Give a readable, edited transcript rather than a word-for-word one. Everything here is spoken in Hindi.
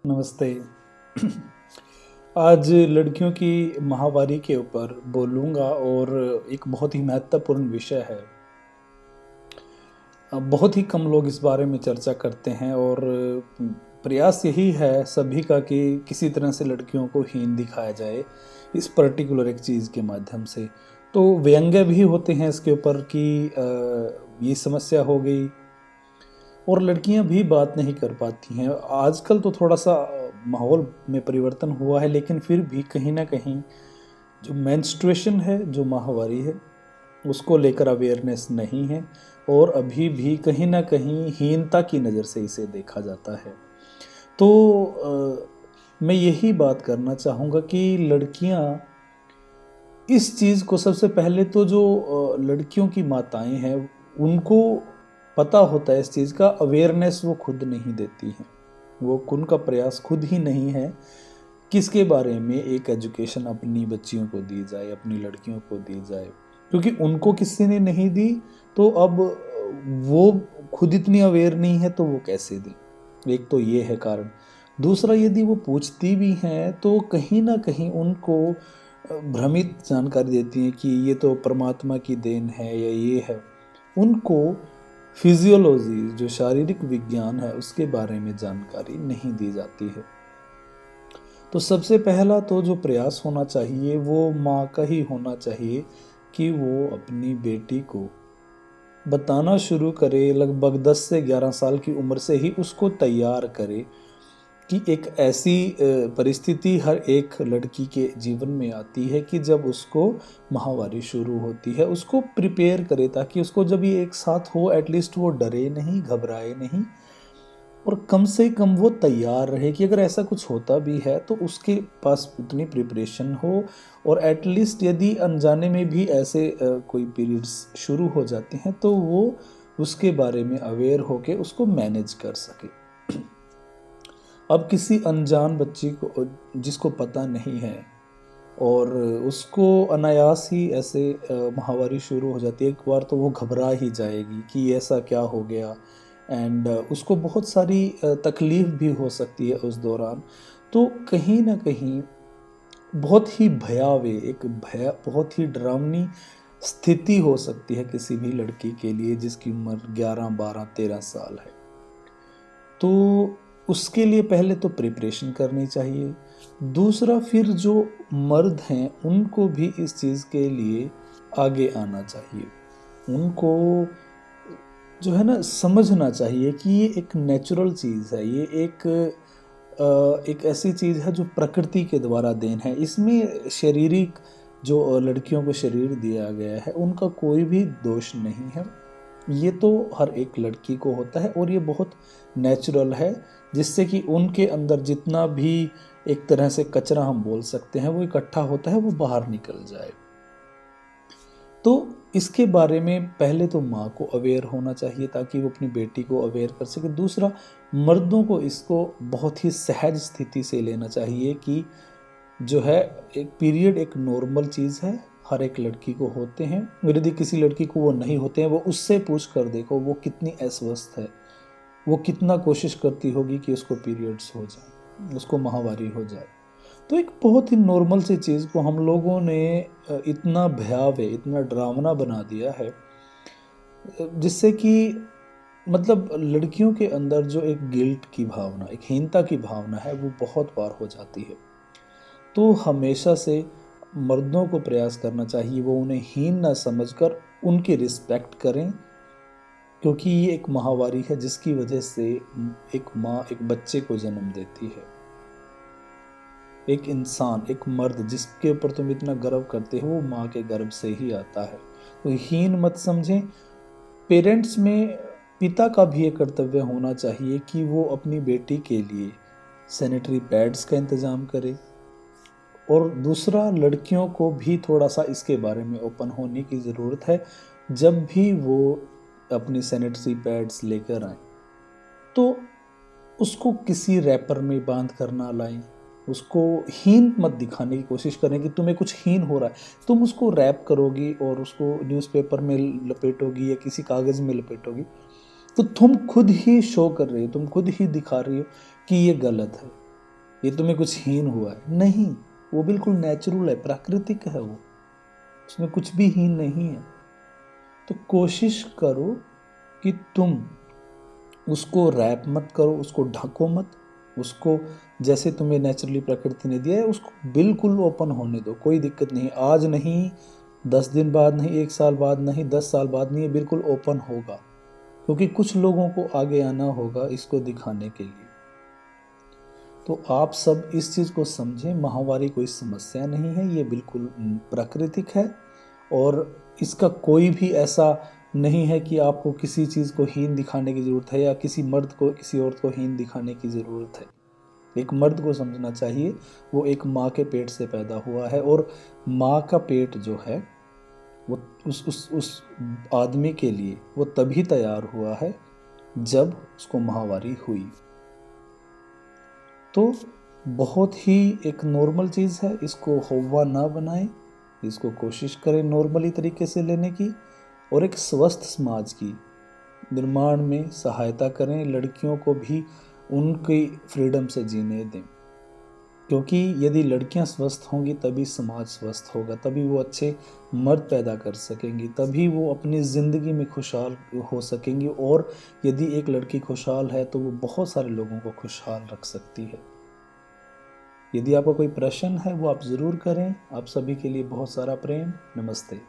नमस्ते। आज लड़कियों की माहवारी के ऊपर बोलूँगा और एक बहुत ही महत्वपूर्ण विषय है। बहुत ही कम लोग इस बारे में चर्चा करते हैं और प्रयास यही है सभी का कि किसी तरह से लड़कियों को हीन दिखाया जाए इस पर्टिकुलर एक चीज़ के माध्यम से। तो व्यंग्य भी होते हैं इसके ऊपर कि ये समस्या हो गई और लड़कियां भी बात नहीं कर पाती हैं। आजकल तो थोड़ा-सा माहौल में परिवर्तन हुआ है, लेकिन फिर भी कहीं न कहीं जो मेंस्ट्रुएशन है, जो माहवारी है, उसको लेकर अवेयरनेस नहीं है और अभी भी कहीं न कहीं हीनता की नज़र से इसे देखा जाता है। तो मैं यही बात करना चाहूँगा कि लड़कियाँ इस चीज़ को सबसे पहले तो जो लड़कियों की माताएँ हैं, उनको पता होता है इस चीज़ का, अवेयरनेस वो खुद नहीं देती हैं। वो उनका प्रयास खुद ही नहीं है किसके बारे में एक एजुकेशन अपनी बच्चियों को दी जाए, अपनी लड़कियों को दी जाए। क्योंकि उनको किसी ने नहीं दी, तो अब वो खुद इतनी अवेयर नहीं है, तो वो कैसे दें? एक तो ये है कारण। दूसरा, यदि वो पूछती भी हैं, तो कहीं न कहीं उनको भ्रमित जानकारी देती हैं कि ये तो परमात्मा की देन है या ये है। उनको फिजियोलॉजी, जो शारीरिक विज्ञान है, उसके बारे में जानकारी नहीं दी जाती है। तो सबसे पहला तो जो प्रयास होना चाहिए वो माँ का ही होना चाहिए कि वो अपनी बेटी को बताना शुरू करे, लगभग 10 से 11 साल की उम्र से ही उसको तैयार करे कि एक ऐसी परिस्थिति हर एक लड़की के जीवन में आती है कि जब उसको माहवारी शुरू होती है, उसको प्रिपेयर करे ताकि उसको जब ये एक साथ हो, एटलीस्ट वो डरे नहीं, घबराए नहीं और कम से कम वो तैयार रहे कि अगर ऐसा कुछ होता भी है तो उसके पास उतनी प्रिपरेशन हो और एटलीस्ट यदि अनजाने में भी ऐसे कोई पीरियड्स शुरू हो जाते हैं तो वो उसके बारे में अवेयर होके उसको मैनेज कर सके। अब किसी अनजान बच्ची को जिसको पता नहीं है और उसको अनायास ही ऐसे माहवारी शुरू हो जाती है, एक बार तो वो घबरा ही जाएगी कि ऐसा क्या हो गया एंड उसको बहुत सारी तकलीफ़ भी हो सकती है उस दौरान। तो कहीं न कहीं बहुत ही भयावह, एक बहुत ही डरावनी स्थिति हो सकती है किसी भी लड़की के लिए जिसकी उम्र 11, 12, 13 साल है। तो उसके लिए पहले तो प्रिपरेशन करनी चाहिए। दूसरा, फिर जो मर्द हैं उनको भी इस चीज़ के लिए आगे आना चाहिए। उनको जो है ना समझना चाहिए कि ये एक नेचुरल चीज़ है, ये एक ऐसी चीज़ है जो प्रकृति के द्वारा देन है। इसमें शारीरिक जो लड़कियों को शरीर दिया गया है उनका कोई भी दोष नहीं है। ये तो हर एक लड़की को होता है और ये बहुत नेचुरल है, जिससे कि उनके अंदर जितना भी एक तरह से कचरा हम बोल सकते हैं वो इकट्ठा होता है, वो बाहर निकल जाए। तो इसके बारे में पहले तो माँ को अवेयर होना चाहिए ताकि वो अपनी बेटी को अवेयर कर सके। दूसरा, मर्दों को इसको बहुत ही सहज स्थिति से लेना चाहिए कि जो है एक पीरियड एक नॉर्मल चीज़ है, हर एक लड़की को होते हैं और यदि किसी लड़की को वो नहीं होते हैं, वो उससे पूछ कर देखो वो कितनी अस्वस्थ है, वो कितना कोशिश करती होगी कि उसको पीरियड्स हो जाए, उसको माहवारी हो जाए। तो एक बहुत ही नॉर्मल सी चीज़ को हम लोगों ने इतना भयावह, इतना डरावना बना दिया है, जिससे कि मतलब लड़कियों के अंदर जो एक गिल्ट की भावना, एक हीनता की भावना है, वो बहुत बार हो जाती है। तो हमेशा से मर्दों को प्रयास करना चाहिए वो उन्हें हीन ना समझकर उनकी रिस्पेक्ट करें, क्योंकि ये एक माहवारी है जिसकी वजह से एक माँ एक बच्चे को जन्म देती है। एक इंसान, एक मर्द जिसके ऊपर तुम इतना गर्व करते हो वो माँ के गर्भ से ही आता है। तो हीन मत समझें। पेरेंट्स में पिता का भी ये कर्तव्य होना चाहिए कि वो अपनी बेटी के लिए सैनिटरी पैड्स का इंतज़ाम करे और दूसरा, लड़कियों को भी थोड़ा सा इसके बारे में ओपन होने की ज़रूरत है। जब भी वो अपनी सैनिटरी पैड्स लेकर आएँ तो उसको किसी रैपर में बांध कर ना लाएं। उसको हीन मत दिखाने की कोशिश करें कि तुम्हें कुछ हीन हो रहा है। तुम उसको रैप करोगी और उसको न्यूज़पेपर में लपेटोगी या किसी कागज़ में लपेटोगी, तो तुम खुद ही शो कर रही हो, तुम खुद ही दिखा रही हो कि ये गलत है। ये तुम्हें कुछ हीन हुआ है, नहीं, वो बिल्कुल नेचुरल है, प्राकृतिक है वो, उसमें कुछ भी हीन नहीं है। तो कोशिश करो कि तुम उसको रैप मत करो, उसको ढको मत, उसको जैसे तुम्हें नेचुरली प्रकृति ने दिया है उसको बिल्कुल ओपन होने दो, कोई दिक्कत नहीं। आज नहीं, 10 दिन बाद नहीं, 1 साल बाद नहीं, 10 साल बाद नहीं, ये बिल्कुल ओपन होगा, क्योंकि कुछ लोगों को आगे आना होगा इसको दिखाने के लिए। तो आप सब इस चीज़ को समझें, माहवारी कोई समस्या नहीं है, ये बिल्कुल प्राकृतिक है, और इसका कोई भी ऐसा नहीं है कि आपको किसी चीज़ को हीन दिखाने की ज़रूरत है, या किसी मर्द को किसी औरत को हीन दिखाने की ज़रूरत है। एक मर्द को समझना चाहिए वो एक माँ के पेट से पैदा हुआ है, और माँ का पेट जो है वो उस आदमी के लिए वो तभी तैयार हुआ है जब उसको माहवारी हुई। तो बहुत ही एक नॉर्मल चीज़ है, इसको हौवा ना बनाएं, इसको कोशिश करें नॉर्मली तरीके से लेने की, और एक स्वस्थ समाज की निर्माण में सहायता करें। लड़कियों को भी उनकी फ्रीडम से जीने दें, क्योंकि यदि लड़कियां स्वस्थ होंगी तभी समाज स्वस्थ होगा, तभी वो अच्छे मर्द पैदा कर सकेंगी, तभी वो अपनी ज़िंदगी में खुशहाल हो सकेंगी। और यदि एक लड़की खुशहाल है तो वो बहुत सारे लोगों को खुशहाल रख सकती है। यदि आपका कोई प्रश्न है वो आप ज़रूर करें। आप सभी के लिए बहुत सारा प्रेम। नमस्ते।